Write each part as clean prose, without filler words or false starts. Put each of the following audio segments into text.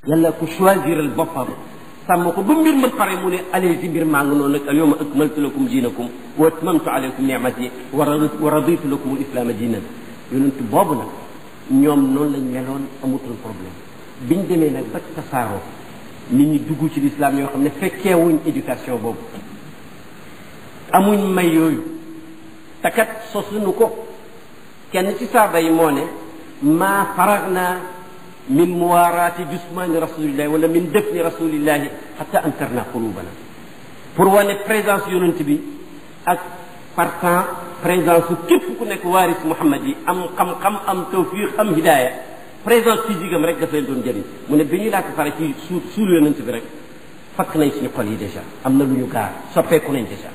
yàlla ku choisiral boppam sàmm ko ba mbir ma pare mu ne allez si mbir maa ngi noonu nag al yawma akmaltu lakum diinakum wa atmamtu alaykum ni'mati wa raditu lakum al islaama diinan yonent boobu nag ñoom noonu lañ meloon amutul problème biñ demee nag ba tasaaroo nit ñi dugg ci l'islam yoo xam ne fekkeewuñ éducation boobu amuñ may yooyu takat sosuñu ko kenn ci saaba yi moo ne maa faragna min muwaaraati jusmaani rasulillahi wala min dëfni rasulillahi xata ankarna qulubana pour wane présence yonent bi ak partant présence su képp ku nekk waaris Muhammad yi am xam-xam am tawfiq am hidaaya présence physique am rek daf leen doon jëriñ mu ne bi ñuy laata pare ci suul yonent bi rek fakk nañ suñu xol yi déjà am na lu ñu gaar soppeeku nañ déjà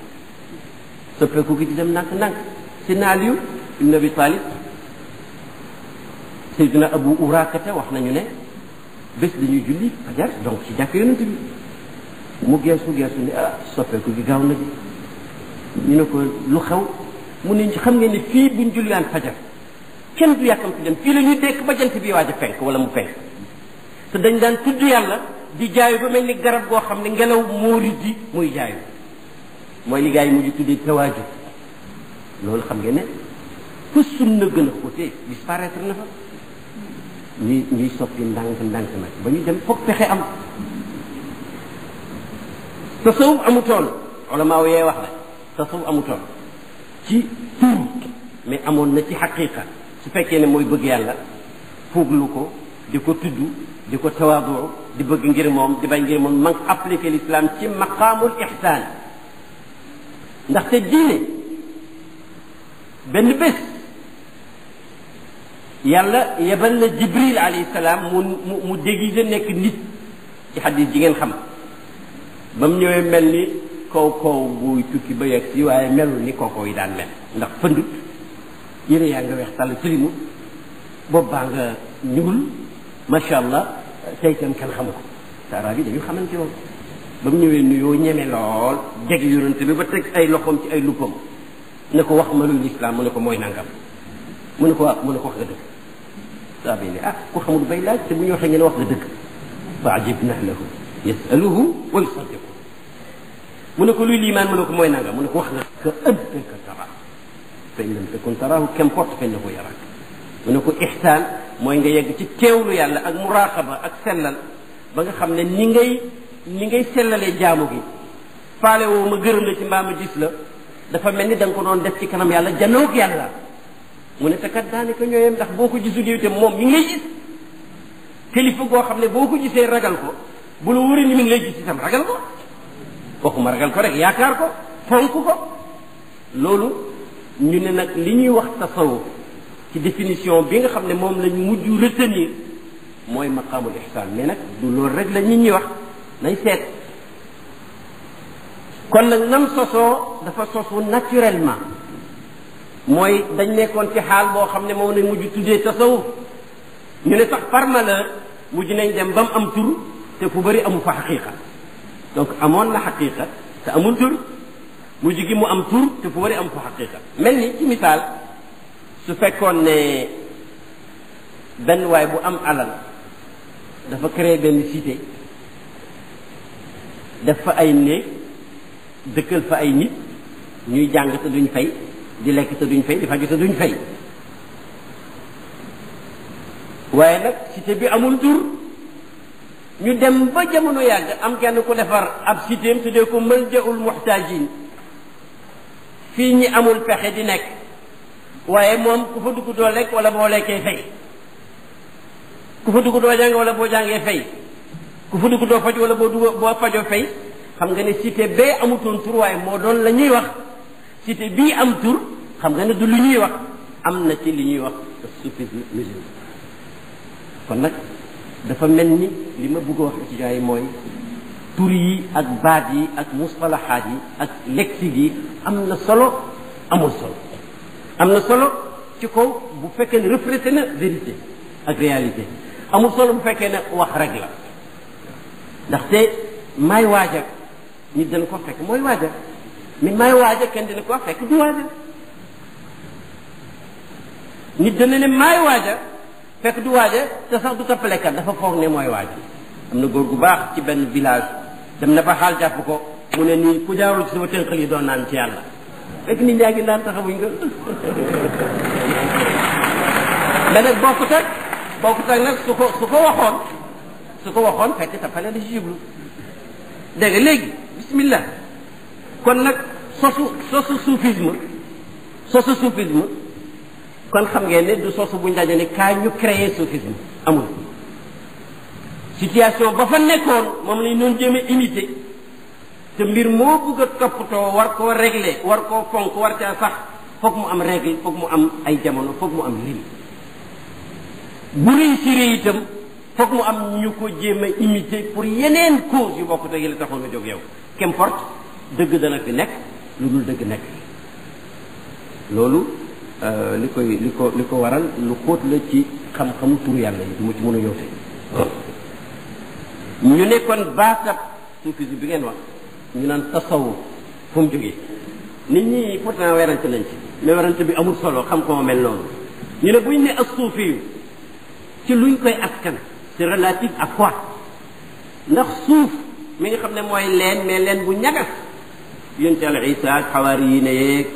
soppeeku gi di dem ndànk-ndànk si Aliyu ibn Abi Talib Seydina Abu Urakata wax nañu ne bés dañuy julli fajar donc ci jàkk yonent bi mu geesu ne soppeeku gi gaaw na bi ñu ne ko lu xew mu ne xam ngeen ne fii buñ julliyaan fajar kenn du yàkkamti dem fii la ñuy dekk ba jant bi waaj a fenk wala mu fenk te dañ daan tudd yàlla di jaayu ba mel ni garab goo xam ne ngelaw moo rijji muy jaayu mooy li gaa yi mujj tuddee tawaaju loolu xam ngeen ne fa sunna gën a xóotee disparaître na fa ñuy soppi ndànk nag ba ñu dem foog pexe am tasawuf amutoon ulama yee wax la tasawuf amutoon ci tur mais amoon na ci xaqiqa su fekkee ne mooy bëgg yàlla fooglu ko di ko tudd di ko tawaadu di bëgg ngir moom di bañ ngir moom man appliqué l'islam ci maqaamul ihsaan ndaxte diine benn bés yàlla yebal na Jibril alayhi salaam mu déguisé nekk nit ci xadis ji ngeen xam ba mu ñëwee mel ni kaw buy tukki ba yegg si waaye melul ni kaw yi daan mel ndax fëndut yére yaa nga weex tàll silimu bopp baa nga ñuul macha allah tey kenn xamu ko te arab yi dañu xamante woon ba mu ñëwee nuyoo ñeme lool jeg yonent bi ba teg ay loxoom ci ay luppam ne ko wax ma luy lislaam mu ne ko mooy nangam mu ne ko wax nga dëgg saa bi ne ku xamul bay laaj te bu ñu waxee ngeen wax nga dëgg fa ajibna lahu yasaluhu wa yusaddiqu mu ne ko luy liimaan mu ne ko mooy nangam mu ne ko wax nga ka annaka tara fa in lam takun tarahu qu'importe fa innahu yarak mu ne ko ihsaan mooy nga yegg ci teewlu yàlla ak muraqaba ak sellal ba nga xam ne ni ngay sellalee jaamu gi faale woo ma gërëm la ci mbaa ma gis la dafa mel ni da nga ko doon def ci kanam yàlla janoog yàlla mu ne te kat daanaka ñooyam ndax boo ko gisul yow itam moom mi ngi lay gis kilifa goo xam ne boo ko gisee ragal ko bu la wóoree ni mi ngi lay gis itam ragal ko waxuma ragal ko rek yaakaar ko fonk ko loolu ñu ne nag li ñuy wax tasawuf ci définition bi nga xam ne moom lañ mujj retenir mooy maqaamul ihsaan mais nag du loolu rek la nit ñi wax nañ seet kon nag nam sosoo dafa sosu naturellement mooy dañ nekkoon ci xaal boo xam ne moom lañ mujj tuddee tasawuf ñu ne sax par malheur mujj nañ dem ba mu am tur te fu bëri amu fa xaqiqa donc amoon na xaqiqa te amul tur mujj gi mu am tur te fu bëri amu fa xaqiqa mel ni ci misaal su fekkoon ne benn waay bu am alal dafa créé benn cité def fa ay néeg dëkkal fa ay nit ñuy jàng te duñ fay di lekk te duñ fay di faju te duñ fay waaye nag cité bi amul tur ñu dem ba jamono yàgg am kenn ku defar ab citéem tuddee ko maljaul muhtajin fii ñi amul pexe di nekk waaye moom ku fa dugg doo lekk wala boo lekkee fay ku fa dugg doo jàng wala boo jàngee fay ku fa dugg doo faj wala boo fajoo fay xam nga ne cité bee amutoon tur waaye moo doon la ñuy wax cité bii am tur xam nga ne du lu ñuy wax am na ci li ñuy wax soufisme musulman kon nag dafa mel ni li ma bëgg a wax étudiants yi mooy tur yi ak baat yi ak mustalahaat yi ak lexique yi am na solo amul solo am na solo ci kaw bu fekkee ne reflété na vérité ak réalité amul solo bu fekkee ne wax rek la ndaxte maay waaja nit dana ko fekk mooy waaja mais maay waaja kenn dina ko fekk du waaja nit dana ne maay waaja fekk du waaja te sax du tappalekat dafa foog ne mooy waaja am na góor gu baax ci benn village dem na ba xaal jàpp ko mu ne nii ku jaarul ci sama tënkal yi doon naan ci yàlla fekk nit ñaa ngi naan taxawuñ nga mais nag bokkut ak nag su ko waxoon fekk tapale la ci jublu dégg nga léegi bismillah kon nag sosu soufisme kon xam ngeen ne du sosu buñ daje ne kaay ñu créer soufisme amul situation ba fa nekkoon moom lañ doon jéem a imiter te mbir moo bëgg a toppatoo war koo régler war koo fonk war caa sax foog mu am règle foog mu am ay jamono foog mu am lim bu réussir itam foog mu am ñu ko jéem a imiter pour yeneen cause yu bokk te yi la taxoon nga jóg yow qu'importe dëgg dana fi nekk lu dul dëgg nekk loolu li ko waral lu xóot la ci xam-xamu tur yàlla yi du ma ci mën a yoote ñu ne kon baatab soufisme bi ngeen wax ñu naan tasawuf fu mu jógee nit ñi pourtant werante nañ ci mais werante bi amul solo xam ko mel noonu ñu ne buñ ne as suufi ci luñ koy askan c'est relatif à quoi ndax suuf mi nga xam ne mooy leen mais leen bu ñagas yonent Yàlla Isa ak xawaari yi ne yeeg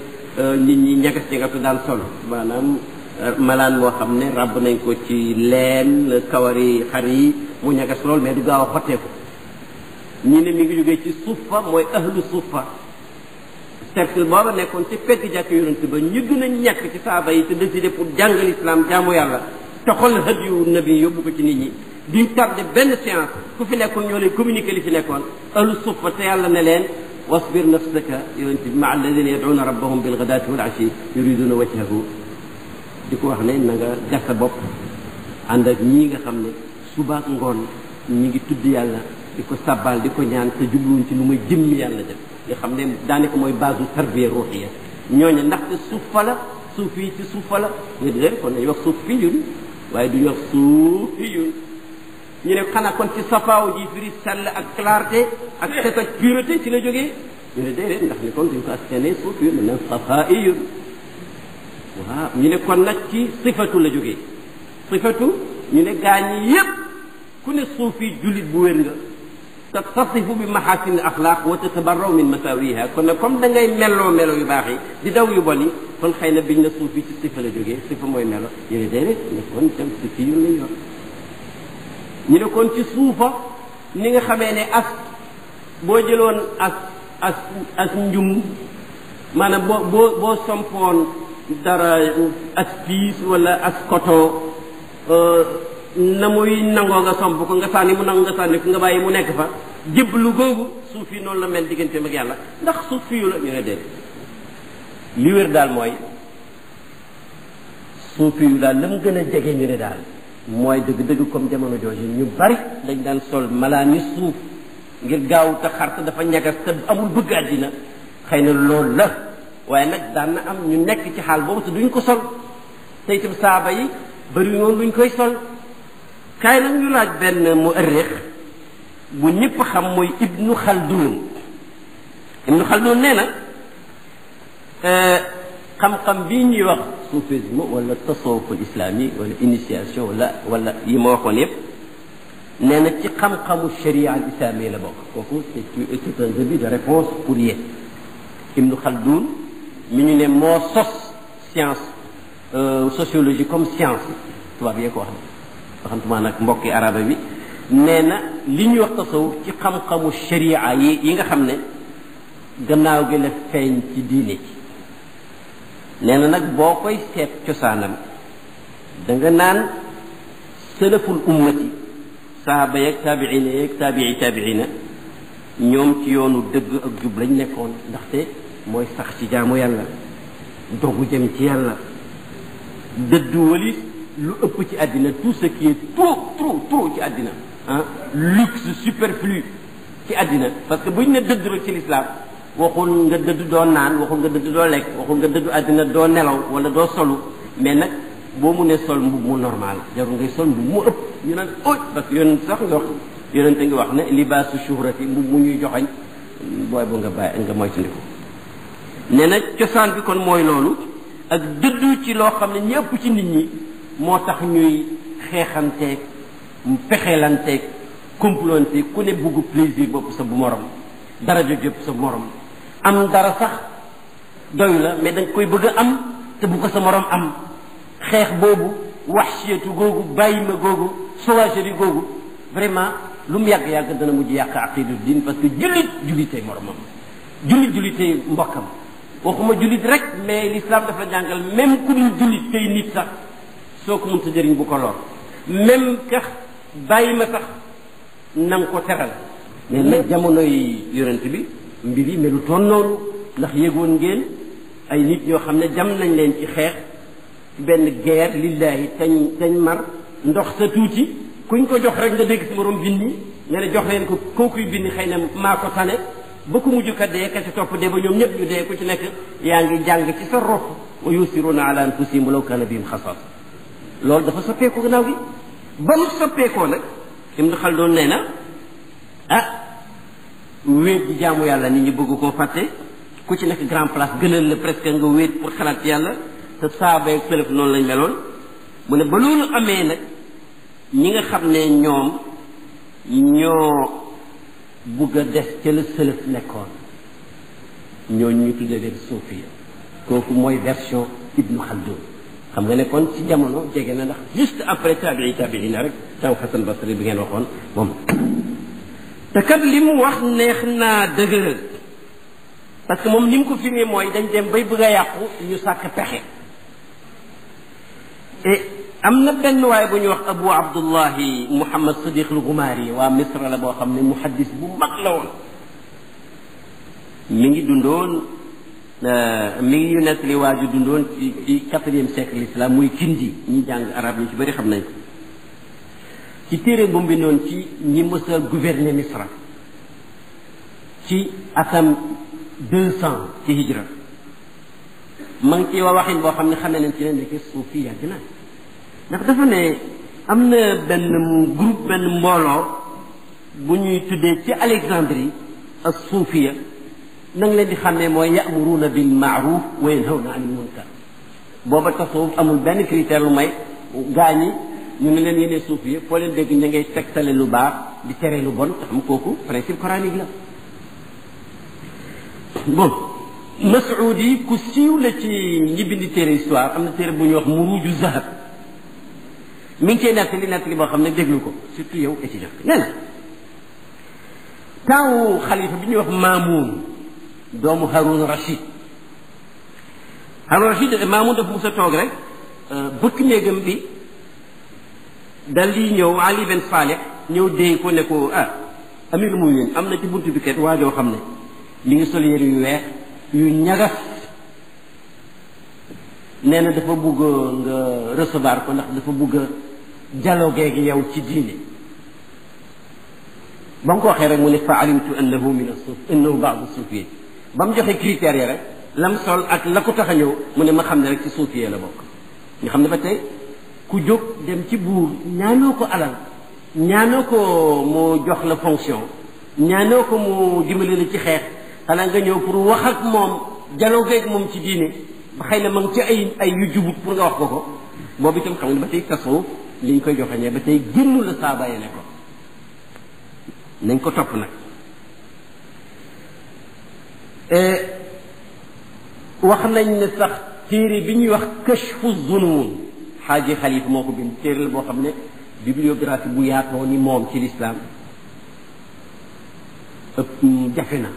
nit ñi ñagas daan solo maanaam malaan moo xam ne ràbb nañ ko ci leen kawari xar yi mu ñagas lool mais du gaaw a xotteeku ñii ne mi ngi jógee ci suufa mooy ahlu suufa cercle booba nekkoon ci pegg jàkk yonent ba ñu gën a ñàkk ci saaba yi te décidé pour jàngal islam jaamu yàlla toxal hadiyu nabi yóbbu ko ci nit ñi duñ tardé benn séance ku fi nekkoon ñoo lay communiquer li fi nekkoon ahlu suufa te yàlla ne leen wasbir nafsaka yonent bi ma alladina yad'una rabbahum bil ghadati wal ashi yuriduna wajhahu di ko wax ne na nga gas sa bopp ànd ak ñii nga xam ne suba ak ngoon ñi ngi tudd yàlla di ko sabbal di ko ñaan te jubluwuñ ci lu muy jëmmi yàlla def nga xam ne daanaka mooy base tarbiya ruuxiya ñooñu ndaxte suufa la suuf yi ci suufa la nga dégg kon nañu wax suuf fi yun waaye duñu wax suuf fi yun ñu ne xanaa kon ci safaaw ji firi sell ak clarté ak set ak pureté ci la jógee ñu ne déedéet ndax ni kon duñ ko askane suuf yun ne safaa iyun waaw ñu ne kon nag ci sifatu la jógee sifatu ñu ne gaañi yépp ku ne suufi jullit bu wér nga tattasifu bi mahasin axlaaq wa tatabarraw min masawiha kon nag comme da ngay melloo melo yu baax yi di daw yu bon yi kon xëy na biñ na suufi ci sifa la jógee sifa mooy melo ñu ne déedéet ne kon tam sifi yu lañ yor ñu ne kon ci suufa ni nga xamee ne as boo jëloon as njum maanaam boo sompoon dara as piis wala as coton na muy nangoo nga somp ko nga sànni mu nangu nga sànni ko nga bàyyi mu nekk fa jébbalu googu suuf yi noonu la mel digganteem ak yàlla ndax suuf fi yu la ñu ne déet li wér daal mooy suuf yu daal la mu gën a jege ñu ne daal mooy dëgg-dëgg comme jamono jooju ñu bari dañ daan sol malaani suuf ngir gaaw te xar te dafa ñagas te amul bëgg àddina xëy na loolu la waaye nag daan na am ñu nekk ci xaal boobu te duñ ko sol te itam saaba yi bari noonu luñ koy sol kaay nag ñu laaj benn mu'arrix bu ñëpp xam mooy Ibnu Khaldun nee na xam-xam bii ñuy wax soufisme wala tasawuf al islami wala initiation wala yi ma waxoon yëpp nee na ci xam-xamu sharia al islami la bokk kooku c'est un début de réponse pour yéen Ibnu Khaldun mi ñu ne moo sos science sociologie comme science tubaab yee ko wax waxantuma nag mbokki araba bi nee na li ñuy wax tasawuf ci xam-xamu sharia yi nga xam ne gannaaw gi la feeñ ci diine ci nee na nag boo koy seet cosaanam da nga naan salaful ummati saaba yeeg taabiina yeeg taabiina ñoom ci yoonu dëgg ak jub lañ nekkoon ndaxte mooy sax ci jaamu yàlla dogu jëm ci yàlla dëddu walis lu ëpp ci àddina tout ce qui est trop ci àddina luxe superflu ci àddina parce que buñ ne dëdd rek ci l'islam waxul nga dëdd doo naan waxul nga dëdd doo lekk waxul nga dëddu àddina doo nelaw wala doo solu mais nag boo mu ne sol mbub mu normal jarul ngay sol mbub mu ëpp ñu naan oj parce que yonent sax nga wax yonent ngi wax ne libaasu shuhrati mbub mu ñuy joxañ booy bu nga bàyyi nga moytandiku nee na cosaan bi kon mooy loolu ak dëddu ci loo xam ne ñëpp ci nit ñi moo tax ñuy xeexanteeg pexeelanteeg complonté ku ne bugg plaisir bopp sa bu morom daraja jëpp sa morom am dara sax doy la mais danga koy bëgg a am te bu ko sa morom am xeex boobu waxsiyatu googu bàyyi ma googu sauvagerie googu vraiment lu mu yàgg-yàgg dana mujj yàq aqidatu din parce que jullitee moromam jullitee mbokkam waxuma jullit rek mais l'islam dafa jàngal même ku dul jullit tey nit sax soo ko mënta jëriñ bu ko lor même kax bàyyi ma sax na nga ko teral mais nag jamonoy yonent bi mbir yi melu toon noonu ndax yéegoon ngeen ay nit ñoo xam ne jam nañ leen ci xeex ci benn guerre lillahi tañ mar ndox sa tuuti kuñ ko jox rek nga dégg si morom bindi nga ne jox leen ko kookuy bindi xëy na maa ko tane ba ku mujj ka dee ka ci topp dee ba ñoom ñëpp ñu dee ku ci nekk yaa ngi jàng ci sa rox wa yusiruna ala anfusihim walaw kana bihim xasas loolu dafa soppeeku gannaaw gi ba mu soppeekoo nag Ibn Khaldun nee na wéet di jaamu yàlla nit ñi bëgg koo fàtte ku ci nekk grand place gënal la presque nga wéet pour xalaat yàlla te saaba ak sëlëf noonu lañ meloon mu ne ba loolu amee nag ñi nga xam ne ñoo bugg a des ca la sëlëf nekkoon ñooñu ñu tuddee leen suufiya kooku mooy version Ibn Khaldun xam nga ne kon ci jamono jege na ndax juste après tabiina rek taw Hasan Basri bi ngeen waxoon moom te kat li mu wax neex naa dëgëral parce que moom ni mu ko firee mooy dañ dem bay bëgg a yàqu ñu sàkk pexe et am na benn waaye bu ñuy wax Abu Abdullahi Muhammad Sadiq al-Ghumari waa Misra la boo xam ne muhaddis bu mag la woon mi ngi dundoon mi ngi yu nettali waaju dundoon ci 4e siècle l'islam muy Kindi ñi jàng arab ñu ci bëri xam nañ ko ci téere bu mu bindoon ci ñi mës a gouverner Misra ci atam 200 ci hijra ma ngi ci waxin boo xam ne xamee nañ ci ne nekk suufi yàgg na ndax dafa ne am na benn groupe benn mbooloo bu ñuy tuddee ci Alexandrie ak suufiya na nga leen di xam ne mooy ya'muruna bil ma'ruf wa yanhawna 'anil munkar booba tasawuf amul benn critère lu may gaañi ñu ne leen yéene suufiya foo leen dégg ñu ngay tegtale lu baax di tere lu bon te xam kooku principe coranique la bon Mas'ud yi ku siiw la ci ñi bindi téere histoire am na téere bu ñuy wax Muruju Zahab mi ngi cee nettali boo xam ne déglu ko surtout yow étudiant nee na taawu xalifa bi ñuy wax Maamun doomu Haroun Rachid Maamun daf musa toog rek bëkk néegam bi dal di ñëw Ali Ben Saleh ñëw déy ko ne ko amirul mu'minin am na ci buntu bi kat waajoo xam ne mi ngi sol yére yu weex yu ñagas nee na dafa bugg nga recevoir ko ndax dafa bugg a dialogue gi yow ci diine ba mu ko waxee rek mu ne fa alimtu annahu min as-suf innahu ba'd as-sufiyya ba mu joxe critères yi rek lam sol ak la ko tax a ñëw mu ne ma xam ne rek ci suufiyee la bokk nga xam ne ba tey ku jóg dem ci buur ñaanoo ko alal ñaanoo ko mu jox la fonction ñaanoo ko mu dimbali la ci xeex xanaa nga ñëw pour wax ak moom dialogue ak moom ci diine ba xëy na ma ngi ci ay yu jubut pour nga wax ko ko boobu itam xam nga ba tey tasawuf li ñu koy joxeñee ba tey génnu la saaba yi ne ko nañ ko topp nag wax nañ ne sax téere bi ñuy wax kashfu zunun xaaji xalifa moo ko bind téere la boo xam ne bibliographie bu yaatoo ni moom ci l'islam ëpp jafe na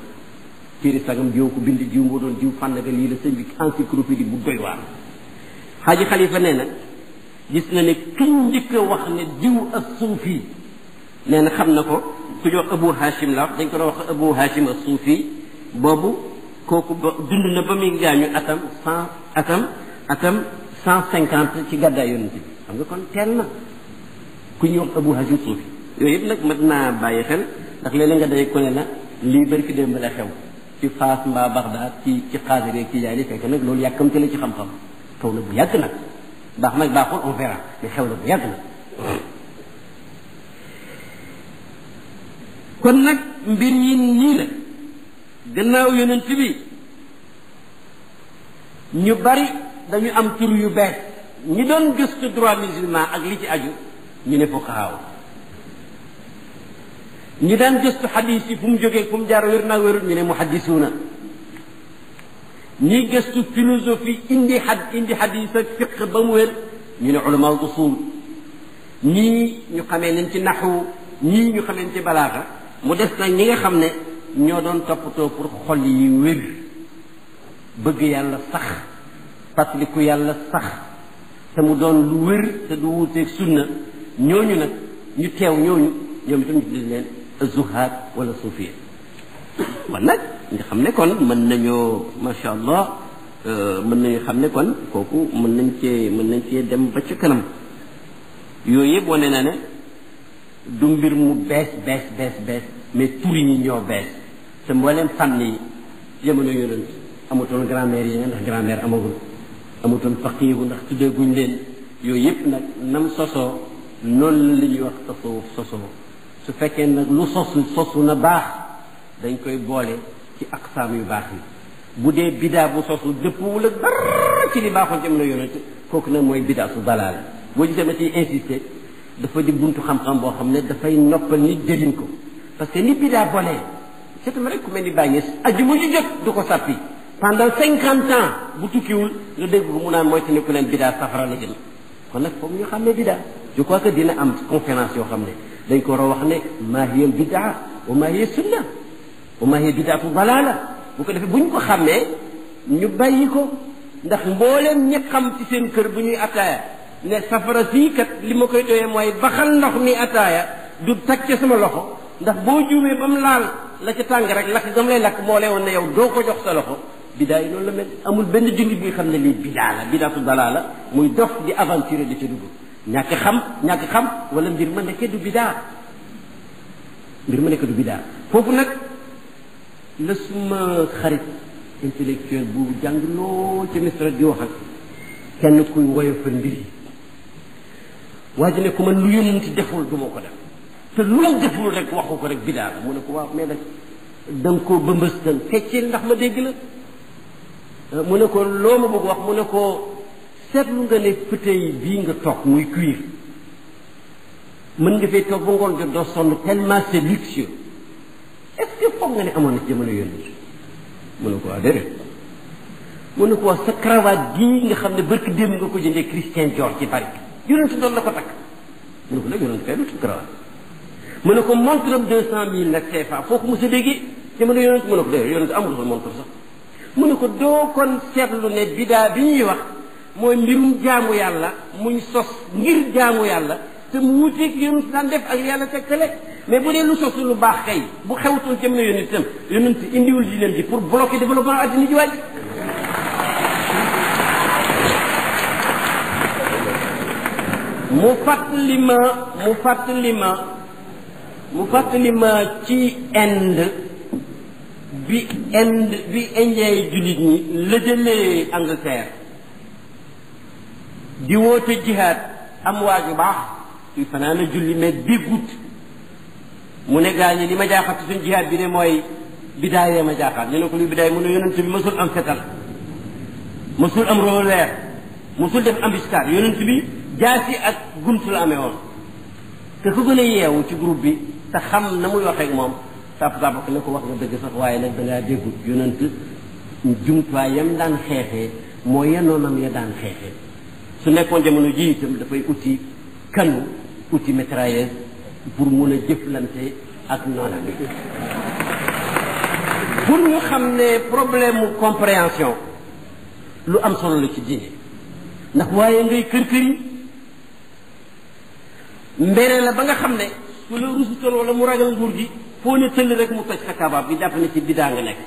téere sagam jiw ko bind jiw moo doon jiw fànn ga lii la sëñ bi encyclopédie bu doy waar xaaji xalifa nee na gis na ne kiñ njëkk a wax ne jiw ak suufi nee na xam na ko ku ñu wax Abu Hashim la wax dañ ko doon wax Abu Hashim ak suufi boobu kooku ba dund na ba muy gaañu atam 150 ci gàddaay yonent bi xam nga kon teel na ku ñuy wax Abu Hashim suufi yooyu yëpp nag mat naa bàyyi xel ndax léeg-léeg nga day ko ne la lii bari ki démb la xew ci Faas mbaa Bagdad ci Xaadir ak ci Jaani fekk nag loolu yàkkamte la ci xam-xam xew na bu yàgg nag baax nag baaxul on verra mais xew na bu yàgg nag kon nag mbir yi nii la gannaaw yonent bi ñu bari dañu am tur yu bees ñi doon gëstu droit musulman ak li ci aju ñu ne fuqahaa ñi daan gëstu xadis yi fu mu jógee fu mu jaar wér naa wérul ñu ne muhaddisuuna ñi gëstu philosophie indi xadis ak fiq ba mu wér ñu ne ulama usul ñii ñu xamee leen ci naxu ñii ñu xamee leen ci balaaxa mu des nag ñi nga xam ne ñoo doon toppatoo pour xol yi wér bëgg yàlla sax fàttaliku yàlla sax te mu doon lu wér te du wuuteeg sunna ñooñu nag ñu teew ñooñu ñoom itam ñu tuddee leen zuhaad wala suufiya kon nag nga xam ne kon mën nañoo macha allah mën nañu xam ne kon kooku mën nañ cee dem ba ca kanam yooyu yëpp wane na ne du mbir mu bees mais turi ñi ñoo bees te mbooleem fànn yi jamono yonent amutoon grammaire yi ndax grammaire amagul amutoon faqiihu ndax tuddeeguñ leen yooyu yëpp nag nam sosoo noonu la ñuy wax tasawuf sosoo su fekkee nag lu sosu na baax dañ koy boole ci aqsaam yu baax yi bu dee bidaa bu sosu dëppwul ak dara ci li baaxoon jamono yonent kooku nag mooy bidaa su dalaal boo gisee ma ciy insister dafa di buntu xam-xam boo xam ne dafay noppal nit jëriñ ko parce que ni bidaa bolee seetama rek ku mel ni bàyyi ajjuma ju jot du ko sàppi pendant 50 ans bu tukkiwul nga dégg ko mu naan mooy te ne ku leen bidaa safara la jëm kon nag foog ñu xam ne bidaa je crois que dina am conférence yoo xam ne dañ ko war a wax ne maa hiya bidaa wa maa hiya sunna wa maa hiya bidaatu dalaala bu ko defee bu ñu ko xàmmee ñu bàyyi ko ndax mbooleem ñi xam ci seen kër bu ñuy ataaya ne safara sii kat li ma koy doyee mooy baxal ndox mi ataaya du tag ca sama loxo ndax boo juumee ba mu laal la ca tàng rek lakk gam lay lakk moo lay woon ne yow doo ko jox sa loxo bidaa yi noonu la mel amul benn jullit bi xam ne lii bidaa la bidaatu dalaala muy dox di aventure di ca dugg ñàkk xam wala mbir ma nekkee du bidaa foofu nag la suma xarit intellectuel bu jàng lool ca Misra di wax ak kenn kuy woyofal mbir yi waa ji ne ko man lu yonent deful du ma ko def te lu la deful rek waxu ko rek bidaa la mu ne ko waaw mais nag da nga koo bëmbëstal fecceel ndax ma dégg la mu ne ko loo ma bëgg wax mu ne ko seetlu nga ne fauteuil bii nga toog muy cuir mën nga fay toog ba ngoon jot doo sonn tellement c'est luxueux est-ce que foog nga ne amoon na ci jamono yonent mu ne ko waa déedéet mu ne ko wax sa cravate gii nga xam ne barki démb nga ko jëndee Christian Dior ci Paris yonent doon la ko takk mu ne ko nag yonent kay du cravate mu ne ko montre am 200,000 nag CFA foo ko mos a déggee jamono yonent mu ne ko déedéet yonent amul sa montre sax mu ne ko doo kon seetlu ne bidaa bi ñuy wax mooy mbirum jaamu yàlla muñ sos ngir jaamu yàlla te mu wuteeg yonent daan def ak yàlla tegtale mais bu dee lu sos lu baax kay bu xewtoon jamono yonent itam yonent indiwul diineem ji pour bloquer développement addina ji waaj mu fàttali ma ci Inde bi indien yi jullit ñi lëjëlee Angleterre di woote jihaad am waa ju baax kuy fanaana julli mais déggut mu ne gaa ñi li ma jaaxal ci suñ jihaad bi ne mooy bidaayee ma jaaxal ñu ne ko luy bidaay mu ne yonent bi mësul am fetal mësul am revolver mësul def embuscade yonent bi jaasi ak gunt la amee woon te ku gën a yeewu ci groupe bi te xam na muy waxee ak moom sàpp ne ko wax nga dëgg sax waaye nag da ngaa déggut yonent jumtuwaay yam daan xeexee moo yenoonam ya daan xeexee su nekkoon jamono ji itam dafay uti kanu uti mitrailleuse pour mun a jëflante ak noona bi pour ñu xam ne problème mu compréhension lu am solo la ci diine ndax waaye ngay kër yi mbere la ba nga xam ne su la rusutoon wala mu ragal nguur gi foo ne tëll rek mu toj sa kabaab bi jàpp ne ci bidaa nga nekk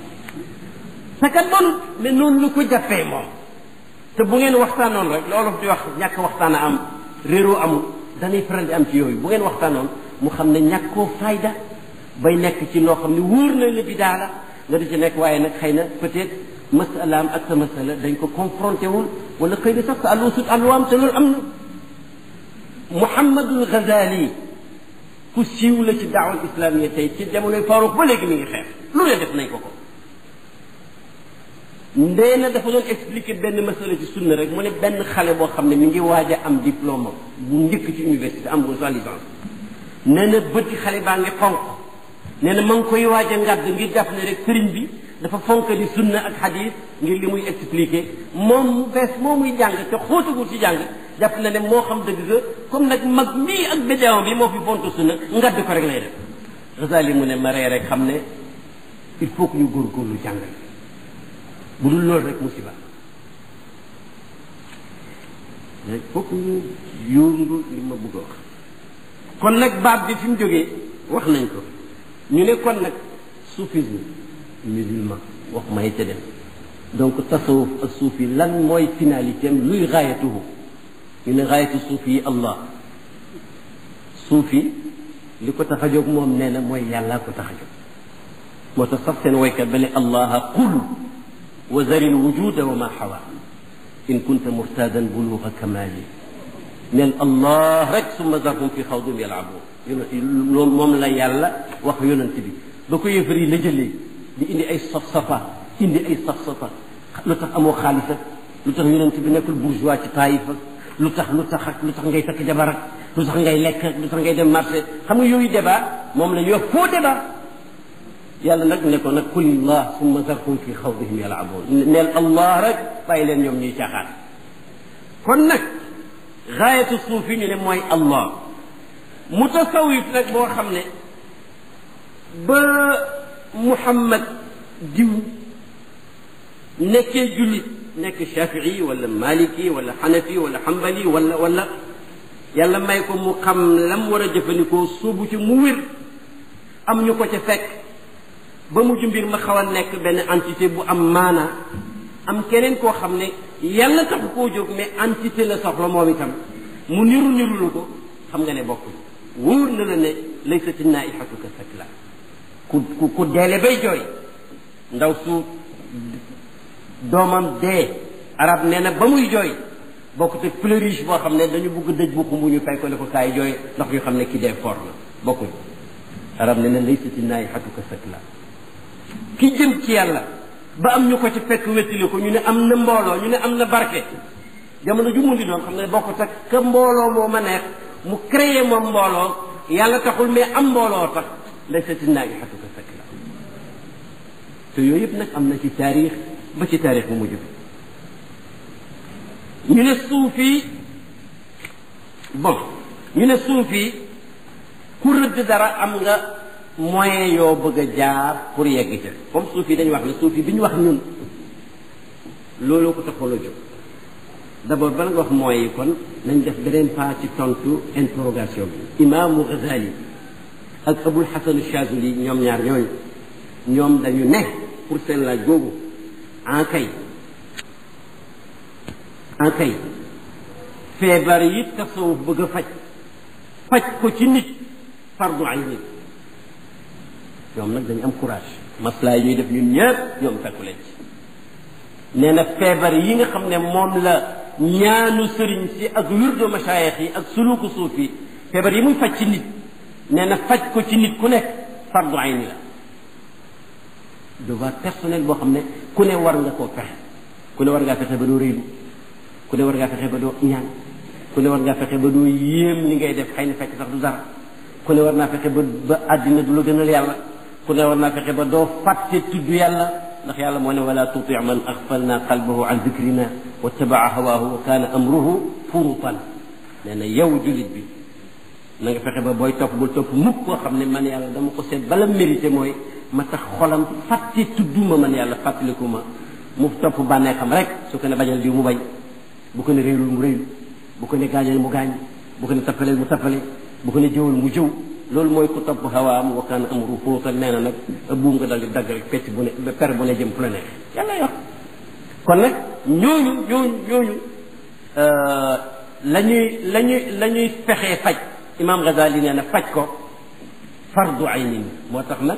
sa kat bonut mais noonu la ko jàppee moom te bu ngeen waxtaanoon rek loolu di wax ñàkk waxtaan a am réeroo amul danay faral di am ci yooyu bu ngeen waxtaanoon mu xam ne ñàkkoo fayda bay nekk ci loo xam ne wóor na la bidaa la nga di ci nekk waaye nag xëy na peut-être masalaam ak sa masala dañ ko confronté wul wala xëy na sax sa àllu sut àlluwaam te loolu am na Muhammadul Ghazali ku siiw la ci daawal islamiyya tey ci jamonoy Faruq ba léegi mi ngi xeex lu ne def nañ ko ndee na dafa doon expliquer benn masala ci sunna rek mu ne benn xale boo xam ne mi ngi waaj a am diplôme bu njëkk ci université am bu sa licence nee na bëti xale baa ngi xonq nee na ma ngi koy waaj a ngàdd ngir jàpp ne rek sëriñ bi dafa fonk di sunna ak xadis ngir li muy expliqué moom mu bees moo muy jàng te xóotagul ci jàng jàpp na ne moo xam dëgg ga comme nag mag mii ak béjawam bi moo fi fonk sunna ngàdd ko rek lay def Ghazali mu ne ma ree rek xam ne il faut que ñu góorgóorlu jàngal bu dul loolu rek musiba il faut que ñu yóngu li ma bëgg a wax kon nag baat bi fi mu jógee wax nañ ko ñu ne kon nag soufisme musulman wax may ca dem donc tasawuf ak suufi lan mooy finalité am luy gaayatuhu ñu ne gaayatu suufi yi Allah suufi li ko tax a jóg moom nee na mooy yàllaa ko tax a jóg moo tax sax seen waykat ba ne allaha qul wa zaril wujuda wa ma xawa in kunta murtadan buluga kamali neel allah rek summa zarhum fi xawdum yalaabu loolu moom la yàlla wax yonent bi ba ko yëfar yi la jëlee di indi ay saf-safa indi ay saf-safa lu tax amoo xaalis ak lu tax yonent bi nekkul bourgeois ci Taïf ak lu tax ngay takk jabar ak lu tax ngay lekk ak lu tax ngay dem marché xam nga yooyu débat moom la ñuy wax faux débat yàlla nag ne ko nag kulillah summa zarhum fi xawdihim yalaabuun neel allah rek bàyyi leen ñoom ñuy caaxaan kon nag gaayatu suufi ñu ne mooy allah mutasawif nag boo xam ne ba Muhammad diw nekkee jullit nekk shafii wala maliki wala xanafi wala xambali wala yàlla may ko mu xam lam war a jëfandikoo suubu ci mu wér am ñu ko ca fekk ba mujj mbir ma xaw a nekk benn entité bu am maana am keneen koo xam ne yàlla taxu koo jóg mais entité la soxla moom itam mu niru lu ko xam nga ne bokkul wóor na la ne laysati naihatu ka sakla ku deele bay jooy ndaw su doomam dee arab nee na ba muy jooy bokkut ak pleurige boo xam ne dañu bugg dëj bu xumbu ñu fay ko ne ko kaay jooy ndax ñu xam ne ki dee fort na bokkuñ arab nee na laysati naihatu ka sakla ki jëm ci yàlla ba am ñu ko ci fekk wettili ko ñu ne am na mbooloo ñu ne am na barke jamono ju mu di doon xam ne bokkut ak ka mbooloo moo ma neex mu créé moom mbooloo yàlla taxul mais am mbooloo tax laysati naihatu ka sakla te yooyu yëpp nag am na ci taarix ba ci taarix bu mujj bi ñu ne suufi bon ñu ne suufi ku rëdd dara am nga moyen yoo bëgg a jaar pour yegg ca comme suufi dañu wax ne suufi bi ñu wax ñun looloo ko taxoon a jóg d'abord bala nga wax moyens yi kon nañ def beneen pas ci tontu interrogation bi imaamu Ghazali ak Abul Hasan Chazuli ñoom ñaar ñooñu ñoom dañu ne pour seen laaj googu en kay feebar yi tasawuf bëgg a faj ko ci nit fardu ay nit ñoom nag dañu am courage maslaa yi ñuy def ñun ñëpp ñoom fekku leen ci nee na feebar yi nga xam ne moom la ñaanu sëriñ si ak wirdo masaayix yi ak suluku suuf yi feebar yi muy faj ci nit nee na faj ko ci nit ku nekk fardu ayni la devoir personnel boo xam ne ku ne war nga koo fexe ku ne war ngaa fexe ba doo réylu ku ne war ngaa fexe ba doo ñaan ku ne war ngaa fexe ba doo yéem li ngay def xëy na fekk sax du dara ku ne war naa fexe ba àddina du la gënal yàlla ku ne war naa fexe ba doo fàtte tudd yàlla ndax yàlla moo ne wala tuti man axfalna qalbahu an dikrina wa tabaa hawaahu wa kaana amruhu furutan nee na yow jullit bi na nga fexe ba booy topp bul topp mukk koo xam ne man yàlla dama ko seet bala mérité mooy ma tax xolam fàtte tudduma man yàlla fàttaliku ma mu topp bànnee xam rek su ko ne bañal diw mu bañ bu ko ne réylul mu réylu bu ko ne gaañal mu gaañ bu ko ne tappaleel mu tappale bu ko ne jëwal mu jëw loolu mooy ku topp hawaam wa kaana amruhu furutan nee na nag buum nga dal di dagg rek pecc bu ne per bu ne jëm fu la neex yàlla yor kon nag ñooñu la ñuy fexee faj imam Ghazali nee na faj ko fardu aynin moo tax nag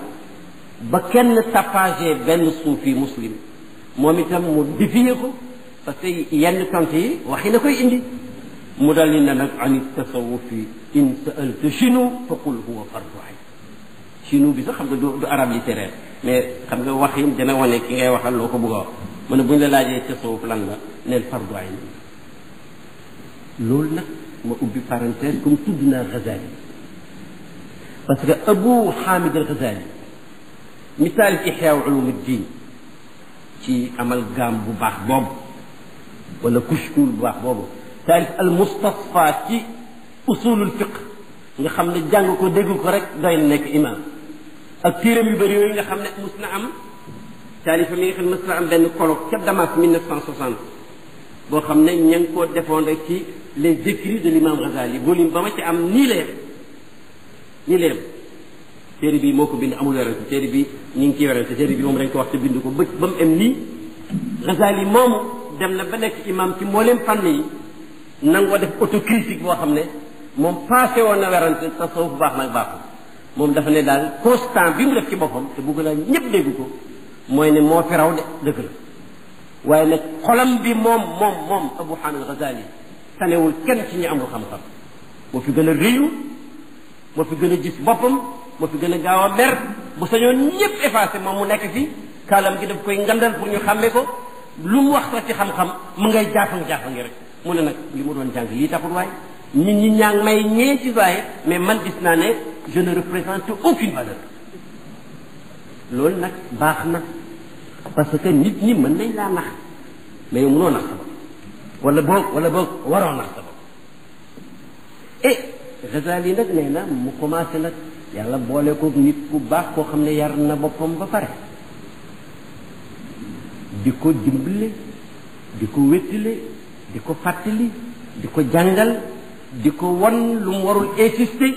ba kenn tapagé benn suufi muslim moom itam mu défier ko parce que yenn tontu yi waxi na koy indi mu dal ni ne nag ani tasawufi in sa'alta chinu fa qul huwa fardu ayn chinu bi sax xam nga du arabe littéraire mais xam nga wax yi dina wane ki ngay waxal loo ko bëgg a wax mu ne bu ñu la laajee tasawuf lan la neel fardu ayn loolu nag ma ubbi parenthèse comme tudd naa Ghazali parce que Abu Hamid al Ghazali misaal Ihya Ulumuddin ci amal gaam bu baax boobu wala kushkul bu baax boobu taalif al mustasfa ci usulul fiqh nga xam ne jàng ko dégg ko rek doy na nekk imam ak téeram yu bëri yooyu nga xam ne mus na am taalifa mi nga xam ne mus na am benn colloque ca Damas 1960 boo xam ne ña ngi koo defoon rek ci les écrits de l'imam Ghazali volume ba ma ci am nii la yem téere bi moo ko bind amul werante téere bi ñu ngi ciy werante téere bi moom dañ ko wax te bind ko ba mu am nii Ghazali moomu dem na ba nekk imam ci mbooleem fànn yi nangoo def autocritique boo xam ne moom passé woon na werante tasawuf bu baax nag baaxul moom dafa ne daal constant bi mu def ci boppam te bugg naa ñëpp dégg ko mooy ne moo fi raw de dëgg la waaye nag xolam bi moom Abu Hamid Ghazali tanewul kenn ci ñi amul xam-xam moo fi gën a réyu moo fi gën a gis boppam moo fi gën a gaaw a mer bu sañoon ñëpp effacé moom mu nekk fi kaalam gi daf koy ngandal pour ñu xàmme ko lu mu wax sax ci xam-xam mu ngay jaafang-jaafangi rek mu ne nag li mu doon jàng lii taxul waaye nit ñi ñaa ngi may ñee ci waaye mais man gis naa ne je ne représente aucune valeur loolu nag baax na parce que nit ñi mën nañ laa nax mais yow mënoo nax sa bopp wala boog waroo nax sa bopp et Ghazali nag nee na mu commencé nag yàlla boole ko nit ku baax koo xam ne yar na boppam ba pare di ko dimbale di ko wéttile di ko fàttali di ko jàngal di ko wan lu mu warul insister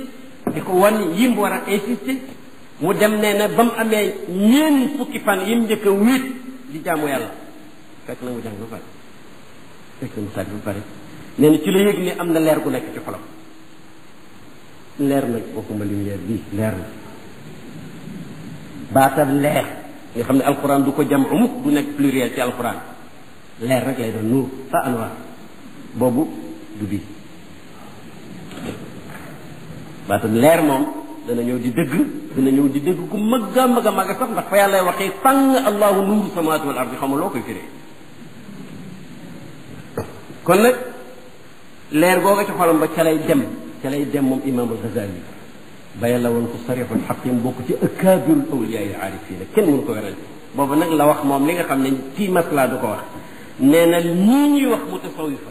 di ko wan yi mu war a insister mu dem nee na ba mu amee ñeen fukki fan yi mu njëkk a wéet di jaamu yàlla fekk na mu jàng ba pare fekk na mu sàgg ba pare nee na ci la yëg ne am na leer gu nekk ci xolam leer nag waxuma lumière bii leer na baatal leer nga xam ne alquran du ko jam mukk du nekk pluriel ci alquran leer rek lay doon nuur fa anwaar boobu du bii baatal leer moom dana ñëw di dëgg ku mag a mag sax ndax fa yàlla waxee fang allahu nuuru samawaati wal ardi xam nga loo koy firee kon nag leer googa ci xolam ba ca lay dem moom imaam al-Ghazali ba yàlla woon ko sarixul xaqim bokk ci akaabirul awliyaa yi aarifiina kenn mënu ko weral boobu nag la wax moom li nga xam ne kii maslaa du ko wax nee na lii ñuy wax mutasawifa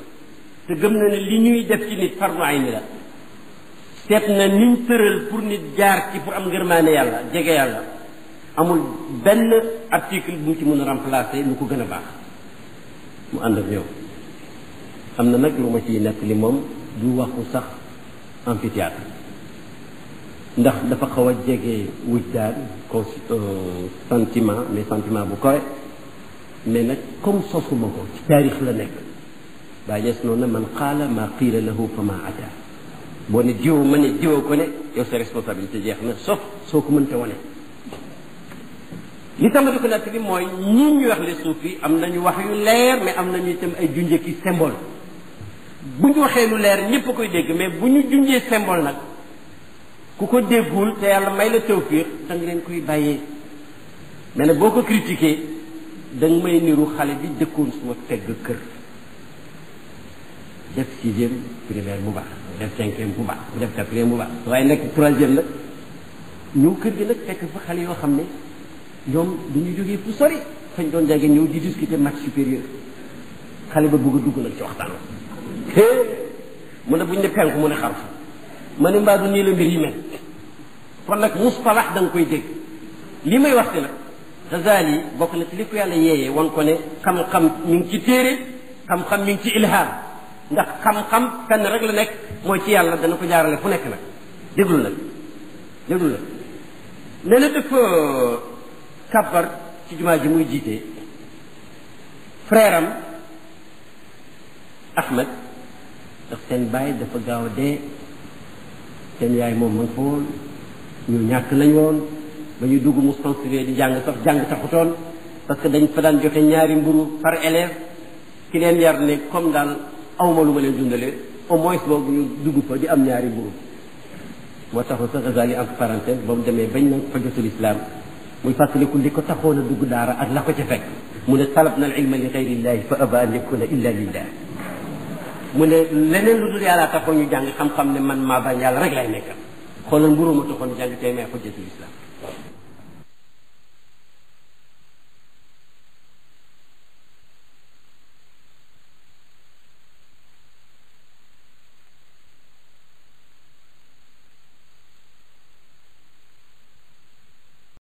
te gëm na ne li ñuy def ci nit fardu ayni la seet na niñ tëral pour nit jaar ci pour am ngërmaane yàlla jege yàlla amul benn article bu ci mën a remplacer lu ko gën a baax mu ànd ak ñoom am na nag lu ma ciy nekk li moom du waxu sax amphithéâtre ndax dafa xaw a jege wujdaan sentiment mais sentiment bu koy mais nag comme sosuma ko ci taarix la nekk baa ñees noonu na man qaala maa qiila lahu fa maa ata boo ne jiw ma ne jiwoo ko ne yow sa responsabilité jeex na sauf soo ko mënta wane li tamati ko nekk bi mooy ñii ñuy wax les suufi am nañu wax yu leer mais am nañu itam ay junjee ki symbole bu ñu waxee lu leer ñëpp a koy dégg mais bu ñu junjee symbole nag ku ko déggul te yàlla may la tawfiq da nga leen koy bàyyee mais nag boo ko critiqué da nga may niru xale bi dëkkoon suma tegg kër def 6e primaire bu baax def 5e bu baax def 4e bu baax waaye nekk 3e la ñëw kër gi nag fekk fa xale yoo xam ne ñoom dañuy jógee fu sori fañ doon jàngee ñëw di discuter maths supérieur xale ba bëgg a dugg nag ci waxtaan mu ne buñ ne penku mu ne xarfu ma ne mbaa du nii la mbir yi mel kon nag mustalax da nga koy dégg li may wax ci nag Ghazali bokk na ci li ko yàlla yeeyee wan ko ne xam-xam mi ngi ci téere xam-xam mi ngi ci ilham ndax xam-xam fenn rek la nekk mooy ci yàlla dana ko jaarale fu nekk nag déglu nag nee na dafa kàbbar ci jumaa ji muy jiite frère am Ahmed ndax seen baay dafa gaaw a dee seen yaay moom ma nga fa woon ñu ñàkk lañ woon ba ñu dugg mustansiré di jàng sax jàng taxutoon parce que dañ fa daan joxe ñaari mburu par élève ki leen yar ne comme daal awma lu ma leen dundale au moins boobu ñu dugg fa di am ñaari mburu moo taxoon sax Ghazali entre parenthèse ba mu demee bañ na fa jotul islam muy fàttaliku li ko taxoon a dugg daara ak la ko ca fekk mu ne talab na al ilma li gayrillahi fa aba an yakuna illa lillah mu ne leneen lu dul yàlla taxoon ñu jàng xam-xam ne man maa bañ yàlla rek lay nekkal xoolal mburu ma taxoon jàng tey may xujjatul islam